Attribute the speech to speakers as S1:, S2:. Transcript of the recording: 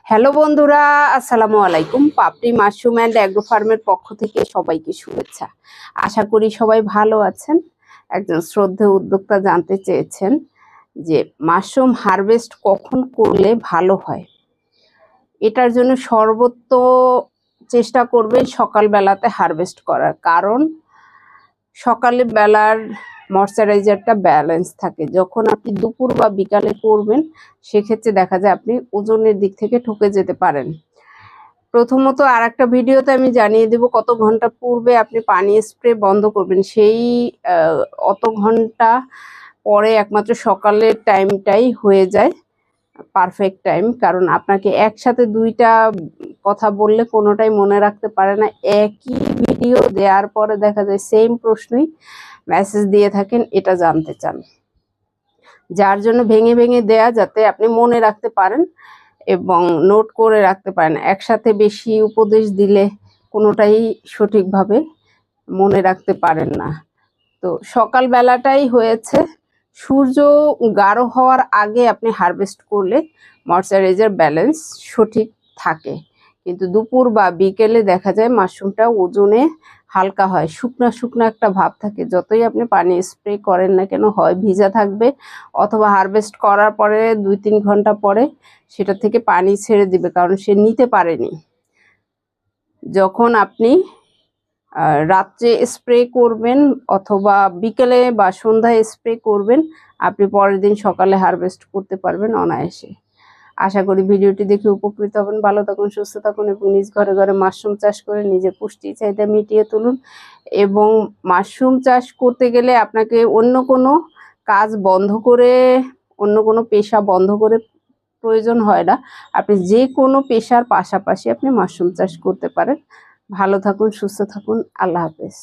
S1: Hello বন্ধুরা, আসসালামু আলাইকুম। পাপড়ি মাশরুম অ্যান্ড অ্যাগ্রো ফার্মের পক্ষ থেকে সবাইকে শুভেচ্ছা। আশা করি সবাই ভালো আছেন। একজন শ্রদ্ধেয় উদ্যোক্তা জানতে চেয়েছেন যে মাশরুম হারভেস্ট কখন করলে ভালো হয়। এটার জন্য সর্বোচ্চ চেষ্টা করবেন সকালবেলাতে হারভেস্ট করার, কারণ সকালে বেলার ময়শ্চারাইজারটা ব্যালেন্স থাকে। যখন আপনি দুপুর বা বিকালে করবেন সেক্ষেত্রে দেখা যায় আপনি ওজনের দিক থেকে ঠকে যেতে পারেন। প্রথমত আর একটা ভিডিওতে আমি জানিয়ে দেব কত ঘন্টা পূর্বে আপনি পানি স্প্রে বন্ধ করবেন। সেই অত ঘন্টা পরে একমাত্র সকালের টাইমটাই হয়ে যায় পারফেক্ট টাইম, কারণ আপনাকে একসাথে দুইটা কথা বললে কোনোটাই মনে রাখতে পারে না। একই ভিডিও দেওয়ার পরে দেখা যায় সেম প্রশ্নই মেসেজ দিয়ে থাকেন, এটা জানতে চান, যার জন্য ভেঙে ভেঙে দেয়া যাতে আপনি মনে রাখতে পারেন এবং নোট করে রাখতে পারেন। একসাথে বেশি উপদেশ দিলে কোনোটাই সঠিকভাবে মনে রাখতে পারেন না। তো সকাল বেলাটাই হয়েছে, সূর্য গাঢ় হওয়ার আগে আপনি হারভেস্ট করলে ময়শ্চারাইজার ব্যালেন্স সঠিক থাকে, কিন্তু দুপুর বা বিকেলে দেখা যায় মাশরুমটা ওজনে হালকা হয়, শুকনা শুকনা একটা ভাব থাকে। যতই আপনি পানি স্প্রে করেন না কেন, হয় ভিজা থাকবে অথবা হারভেস্ট করার পরে 2-3 ঘন্টা পরে সেটা থেকে পানি ছেড়ে দিবে, কারণ সে নিতে পারেনি। যখন আপনি রাত্রে স্প্রে করবেন অথবা বিকেলে বা সন্ধ্যায় স্প্রে করবেন, আপনি পরের দিন সকালে হারভেস্ট করতে পারবেন অনায়াসে। আশা করি ভিডিওটি দেখে উপকৃত হবেন। ভালো থাকুন, সুস্থ থাকুন এবং নিজ ঘরে ঘরে মাশরুম চাষ করে নিজের পুষ্টি চাহিদা মিটিয়ে তুলুন। এবং মাশরুম চাষ করতে গেলে আপনাকে অন্য কোনো কাজ বন্ধ করে, অন্য কোনো পেশা বন্ধ করে প্রয়োজন হয় না। আপনি যে কোনো পেশার পাশাপাশি আপনি মাশরুম চাষ করতে পারেন। ভালো থাকুন, সুস্থ থাকুন। আল্লাহ হাফেজ।